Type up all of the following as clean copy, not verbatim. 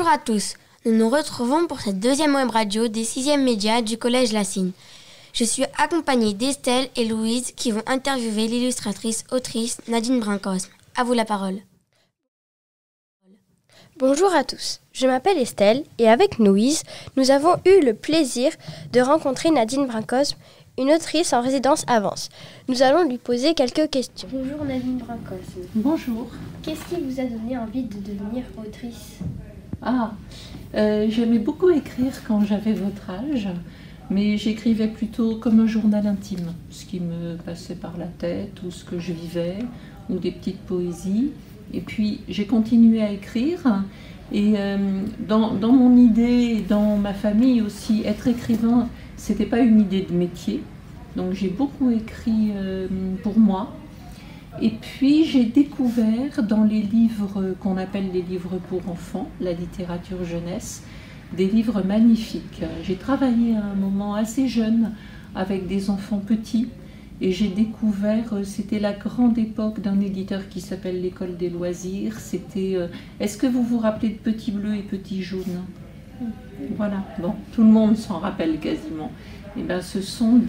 Bonjour à tous, nous nous retrouvons pour cette deuxième web radio des 6e médias du Collège La Cygne. Je suis accompagnée d'Estelle et Louise qui vont interviewer l'illustratrice autrice Nadine Brincosme. À vous la parole. Bonjour à tous, je m'appelle Estelle et avec Louise, nous avons eu le plaisir de rencontrer Nadine Brincosme, une autrice en résidence à Vence. Nous allons lui poser quelques questions. Bonjour Nadine Brincosme. Bonjour. Qu'est-ce qui vous a donné envie de devenir autrice ? J'aimais beaucoup écrire quand j'avais votre âge, mais j'écrivais plutôt comme un journal intime, ce qui me passait par la tête ou ce que je vivais, ou des petites poésies. Et puis j'ai continué à écrire et dans mon idée, dans ma famille aussi, être écrivain, c'était pas une idée de métier. Donc j'ai beaucoup écrit pour moi. Et puis j'ai découvert dans les livres qu'on appelle les livres pour enfants, la littérature jeunesse, des livres magnifiques. J'ai travaillé à un moment assez jeune avec des enfants petits et j'ai découvert, c'était la grande époque d'un éditeur qui s'appelle l'École des loisirs. C'était, est-ce que vous vous rappelez de Petit Bleu et Petit Jaune ? Voilà, bon, tout le monde s'en rappelle quasiment. Et ben, ce sont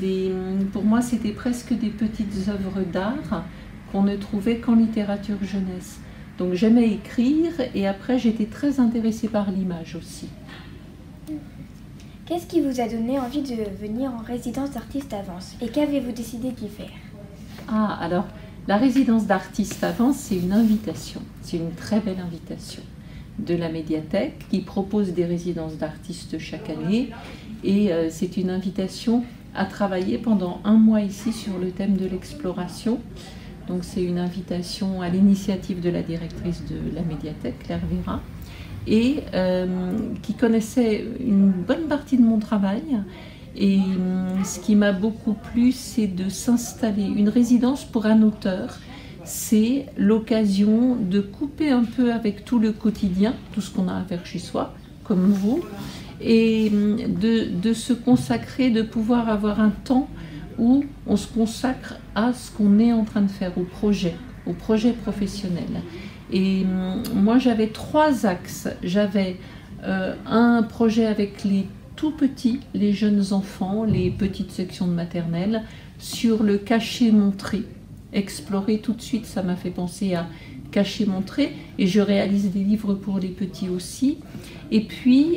pour moi c'était presque des petites œuvres d'art qu'on ne trouvait qu'en littérature jeunesse. Donc j'aimais écrire et après j'étais très intéressée par l'image aussi. Qu'est-ce qui vous a donné envie de venir en résidence d'artiste à Vence et qu'avez-vous décidé d'y faire ? Alors la résidence d'artiste à Vence, c'est une invitation, c'est une très belle invitation de la médiathèque qui propose des résidences d'artistes chaque année et c'est une invitation à travailler pendant 1 mois ici sur le thème de l'exploration. Donc c'est une invitation à l'initiative de la directrice de la médiathèque, Claire Vera, et qui connaissait une bonne partie de mon travail. Et ce qui m'a beaucoup plu, c'est de s'installer. Une résidence pour un auteur, c'est l'occasion de couper un peu avec tout le quotidien, tout ce qu'on a à faire chez soi, comme vous, et de se consacrer, de pouvoir avoir un temps où on se consacre à ce qu'on est en train de faire, au projet professionnel. Et moi j'avais 3 axes. J'avais un projet avec les tout petits, les jeunes enfants, les petites sections de maternelle, sur le cacher-montrer. Explorer tout de suite, ça m'a fait penser à cacher-montrer, et je réalise des livres pour les petits aussi. Et puis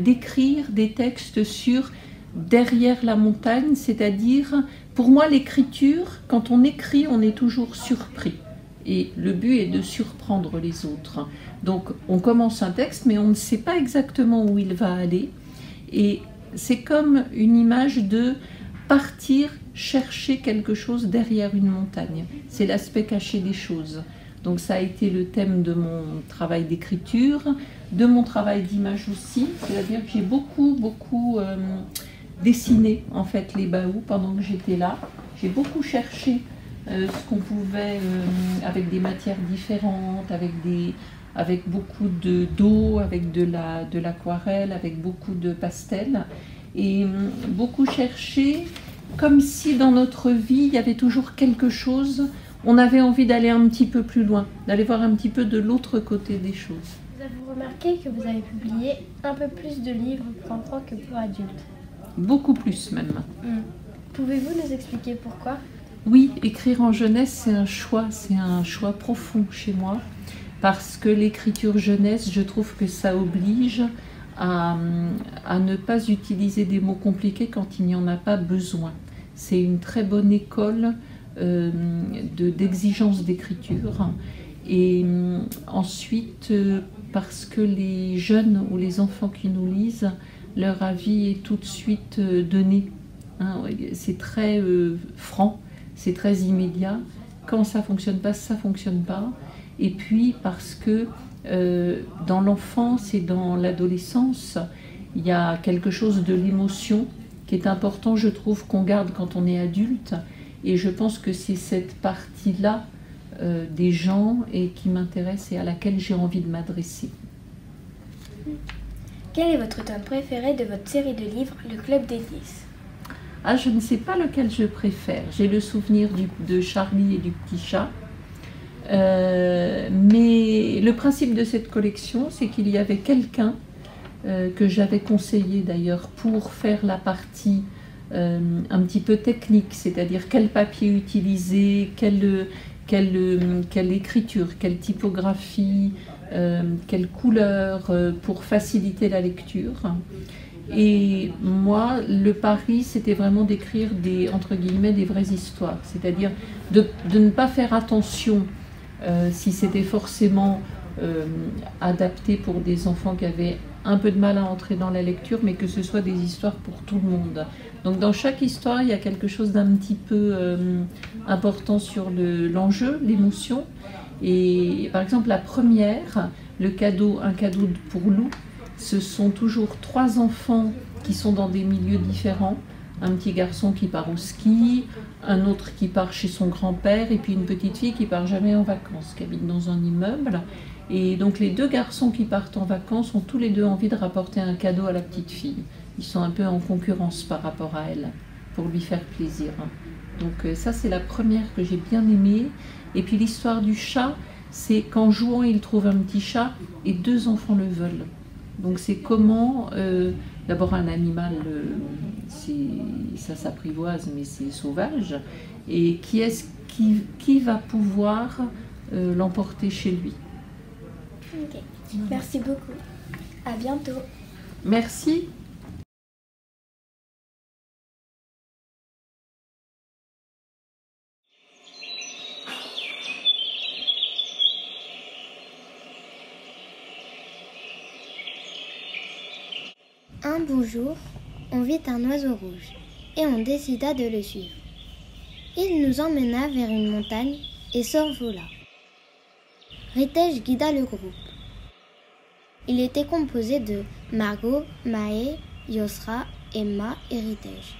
d'écrire des textes sur derrière la montagne, c'est-à-dire, pour moi l'écriture, quand on écrit, on est toujours surpris. Et le but est de surprendre les autres. Donc on commence un texte, mais on ne sait pas exactement où il va aller. Et c'est comme une image de partir chercher quelque chose derrière une montagne. C'est l'aspect caché des choses. Donc ça a été le thème de mon travail d'écriture, de mon travail d'image aussi. C'est-à-dire que j'ai beaucoup dessiné en fait les baous pendant que j'étais là. J'ai beaucoup cherché ce qu'on pouvait, avec des matières différentes, avec beaucoup d'eau, avec de l'aquarelle, avec beaucoup de pastels, et beaucoup cherché comme si dans notre vie il y avait toujours quelque chose, on avait envie d'aller un petit peu plus loin, d'aller voir un petit peu de l'autre côté des choses. Vous avez remarqué que vous avez publié un peu plus de livres pour enfants que pour adultes ? Beaucoup plus même. Pouvez-vous nous expliquer pourquoi ? Oui, écrire en jeunesse, c'est un choix profond chez moi, parce que l'écriture jeunesse, je trouve que ça oblige à ne pas utiliser des mots compliqués quand il n'y en a pas besoin. C'est une très bonne école d'exigence d'écriture. Et ensuite, parce que les jeunes ou les enfants qui nous lisent, leur avis est tout de suite donné. C'est très franc, c'est très immédiat. Quand ça ne fonctionne pas, ça ne fonctionne pas. Et puis parce que dans l'enfance et dans l'adolescence, il y a quelque chose de l'émotion qui est important, je trouve, qu'on garde quand on est adulte. Et je pense que c'est cette partie-là des gens et qui m'intéresse et à laquelle j'ai envie de m'adresser. Quel est votre tome préféré de votre série de livres, Le Club des 10 ? Je ne sais pas lequel je préfère. J'ai le souvenir de Charlie et du petit chat. Mais le principe de cette collection, c'est qu'il y avait quelqu'un que j'avais conseillé d'ailleurs pour faire la partie un petit peu technique, c'est-à-dire quel papier utiliser, quelle écriture, quelle typographie, quelle couleur pour faciliter la lecture. Et moi, le pari, c'était vraiment d'écrire entre guillemets, des vraies histoires, c'est-à-dire de ne pas faire attention si c'était forcément adapté pour des enfants qui avaient un peu de mal à entrer dans la lecture, mais que ce soit des histoires pour tout le monde. Donc dans chaque histoire, il y a quelque chose d'un petit peu important sur l'enjeu, l'émotion. Et par exemple, la première, un cadeau pour Lou, ce sont toujours 3 enfants qui sont dans des milieux différents. Un petit garçon qui part au ski, un autre qui part chez son grand-père, et puis une petite fille qui part jamais en vacances, qui habite dans un immeuble. Et donc les 2 garçons qui partent en vacances ont tous les 2 envie de rapporter un cadeau à la petite fille. Ils sont un peu en concurrence par rapport à elle, pour lui faire plaisir. Donc ça, c'est la première que j'ai bien aimée. Et puis l'histoire du chat, c'est qu'en jouant, il trouve un petit chat et 2 enfants le veulent. Donc c'est comment, d'abord un animal, ça s'apprivoise, mais c'est sauvage. Et qui va pouvoir l'emporter chez lui. Ok, merci beaucoup. À bientôt. Merci. Un beau jour, on vit un oiseau rouge et on décida de le suivre. Il nous emmena vers une montagne et s'envola. Ritej guida le groupe. Il était composé de Margot, Maë, Yosra, Emma et Ritej.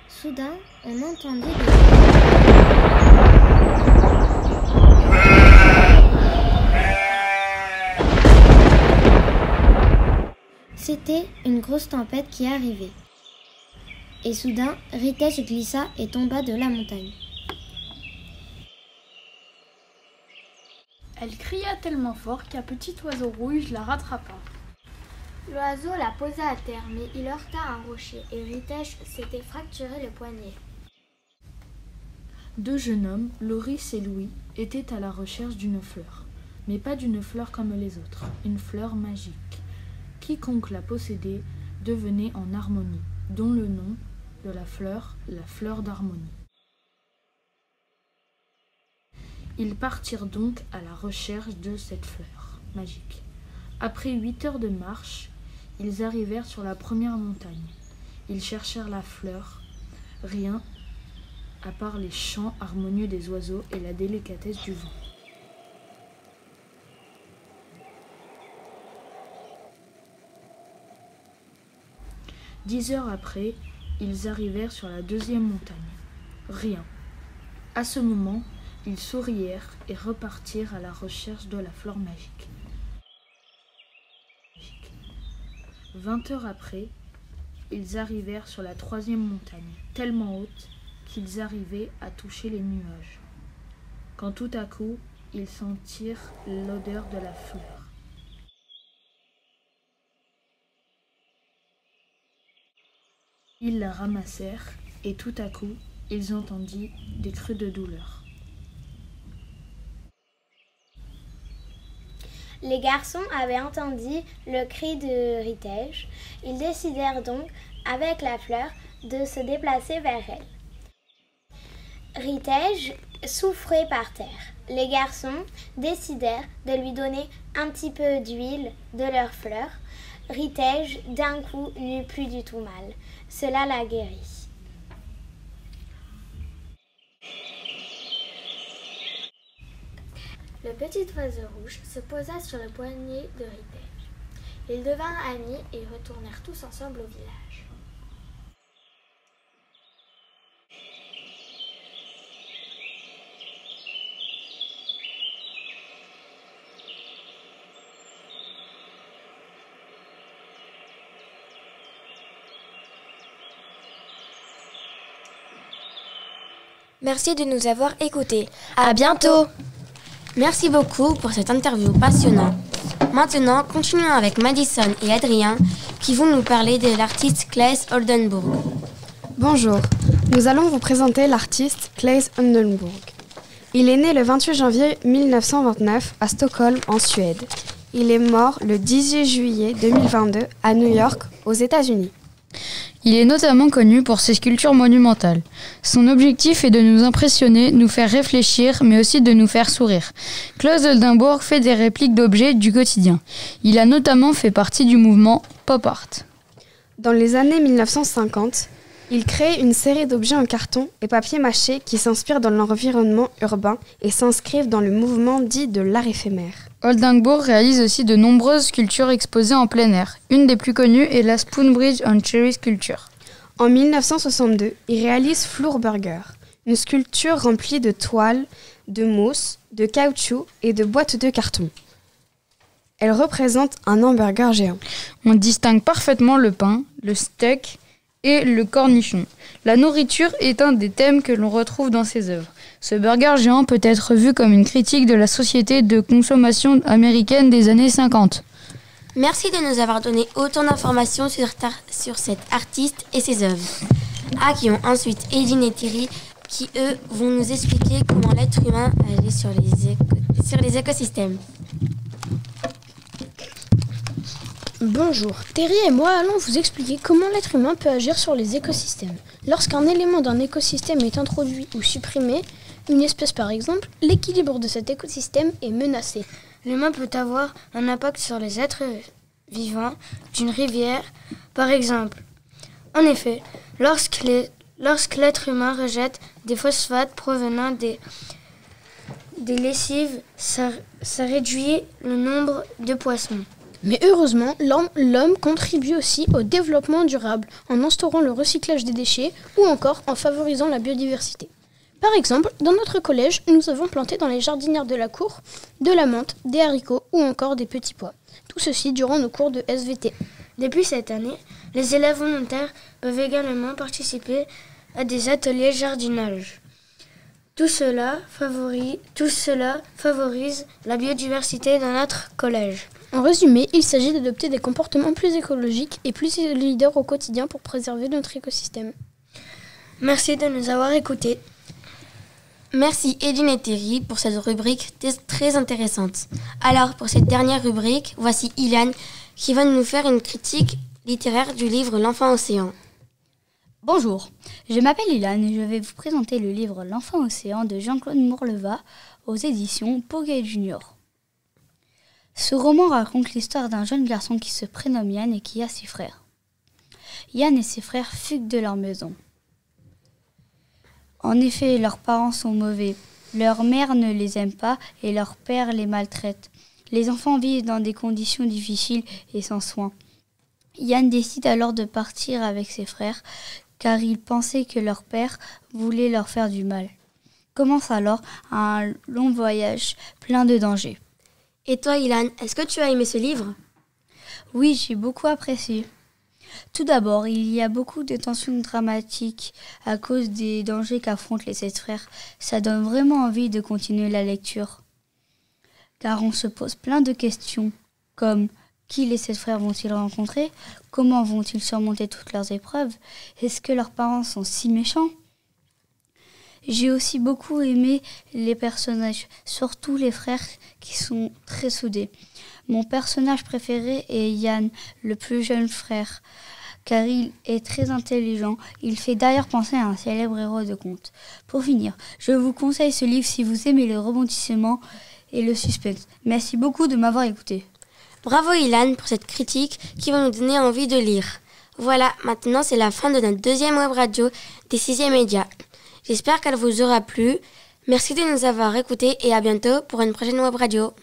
Soudain, on entendit C'était une grosse tempête qui arrivait. Et soudain, Ritej glissa et tomba de la montagne. Elle cria tellement fort qu'un petit oiseau rouge la rattrapa. L'oiseau la posa à terre, mais il heurta un rocher et Ritej s'était fracturé le poignet. 2 jeunes hommes, Loris et Louis, étaient à la recherche d'une fleur, mais pas d'une fleur comme les autres, une fleur magique. Quiconque la possédait devenait en harmonie, dont le nom de la fleur d'harmonie. Ils partirent donc à la recherche de cette fleur magique. Après 8 heures de marche, ils arrivèrent sur la première montagne. Ils cherchèrent la fleur, rien à part les chants harmonieux des oiseaux et la délicatesse du vent. « 10 heures après, ils arrivèrent sur la deuxième montagne. Rien. À ce moment, ils sourièrent et repartirent à la recherche de la fleur magique. 20 heures après, ils arrivèrent sur la troisième montagne, tellement haute qu'ils arrivaient à toucher les nuages. Quand tout à coup, ils sentirent l'odeur de la fleur. Ils la ramassèrent et tout à coup, ils entendirent des cris de douleur. Les garçons avaient entendu le cri de Ritej. Ils décidèrent donc, avec la fleur, de se déplacer vers elle. Ritej souffrait par terre. Les garçons décidèrent de lui donner un petit peu d'huile de leur fleur. Ritej, d'un coup, n'eut plus du tout mal. Cela la guérit. Le petit oiseau rouge se posa sur le poignet de Ritej. Ils devinrent amis et retournèrent tous ensemble au village. Merci de nous avoir écoutés. À bientôt. Merci beaucoup pour cette interview passionnante. Maintenant, continuons avec Madison et Adrien qui vont nous parler de l'artiste Claes Oldenburg. Bonjour, nous allons vous présenter l'artiste Claes Oldenburg. Il est né le 28 janvier 1929 à Stockholm, en Suède. Il est mort le 18 juillet 2022 à New York, aux États-Unis. Il est notamment connu pour ses sculptures monumentales. Son objectif est de nous impressionner, nous faire réfléchir, mais aussi de nous faire sourire. Claes Oldenburg fait des répliques d'objets du quotidien. Il a notamment fait partie du mouvement Pop Art. Dans les années 1950, il crée une série d'objets en carton et papier mâché qui s'inspirent dans l'environnement urbain et s'inscrivent dans le mouvement dit de l'art éphémère. Oldenburg réalise aussi de nombreuses sculptures exposées en plein air. Une des plus connues est la Spoon Bridge and Cherry Sculpture. En 1962, il réalise Flour Burger, une sculpture remplie de toile, de mousse, de caoutchouc et de boîtes de carton. Elle représente un hamburger géant. On distingue parfaitement le pain, le steak et le cornichon. La nourriture est un des thèmes que l'on retrouve dans ses œuvres. Ce burger géant peut être vu comme une critique de la société de consommation américaine des années 50. Merci de nous avoir donné autant d'informations sur cet artiste et ses œuvres. Accueillons ensuite Edine et Thierry qui, eux, vont nous expliquer comment l'être humain agit sur les écosystèmes. Bonjour, Thierry et moi allons vous expliquer comment l'être humain peut agir sur les écosystèmes. Lorsqu'un élément d'un écosystème est introduit ou supprimé, une espèce par exemple, l'équilibre de cet écosystème est menacé. L'humain peut avoir un impact sur les êtres vivants d'une rivière, par exemple. En effet, lorsque l'être humain rejette des phosphates provenant des lessives, ça réduit le nombre de poissons. Mais heureusement, l'homme contribue aussi au développement durable en instaurant le recyclage des déchets ou encore en favorisant la biodiversité. Par exemple, dans notre collège, nous avons planté dans les jardinières de la cour de la menthe, des haricots ou encore des petits pois. Tout ceci durant nos cours de SVT. Depuis cette année, les élèves volontaires peuvent également participer à des ateliers jardinage. Tout cela favorise la biodiversité dans notre collège. En résumé, il s'agit d'adopter des comportements plus écologiques et plus solidaires au quotidien pour préserver notre écosystème. Merci de nous avoir écoutés. Merci Edine et Thierry pour cette rubrique très intéressante. Alors, pour cette dernière rubrique, voici Ilan qui va nous faire une critique littéraire du livre L'Enfant Océan. Bonjour, je m'appelle Ilan et je vais vous présenter le livre L'Enfant Océan de Jean-Claude Mourleva aux éditions Poguet Junior. Ce roman raconte l'histoire d'un jeune garçon qui se prénomme Yann et qui a 6 frères. Yann et ses frères fuguent de leur maison. En effet, leurs parents sont mauvais. Leur mère ne les aime pas et leur père les maltraite. Les enfants vivent dans des conditions difficiles et sans soins. Yann décide alors de partir avec ses frères car il pensait que leur père voulait leur faire du mal. Commence alors un long voyage plein de dangers. Et toi, Ilan, est-ce que tu as aimé ce livre ? Oui, j'ai beaucoup apprécié. Tout d'abord, il y a beaucoup de tensions dramatiques à cause des dangers qu'affrontent les 7 frères. Ça donne vraiment envie de continuer la lecture. Car on se pose plein de questions, comme qui les 7 frères vont-ils rencontrer ? Comment vont-ils surmonter toutes leurs épreuves ? Est-ce que leurs parents sont si méchants ? J'ai aussi beaucoup aimé les personnages, surtout les frères qui sont très soudés. Mon personnage préféré est Yann, le plus jeune frère, car il est très intelligent. Il fait d'ailleurs penser à un célèbre héros de conte. Pour finir, je vous conseille ce livre si vous aimez le rebondissement et le suspense. Merci beaucoup de m'avoir écouté. Bravo Ilan pour cette critique qui va nous donner envie de lire. Voilà, maintenant c'est la fin de notre deuxième web radio des 6e médias. J'espère qu'elle vous aura plu. Merci de nous avoir écoutés et à bientôt pour une prochaine web radio.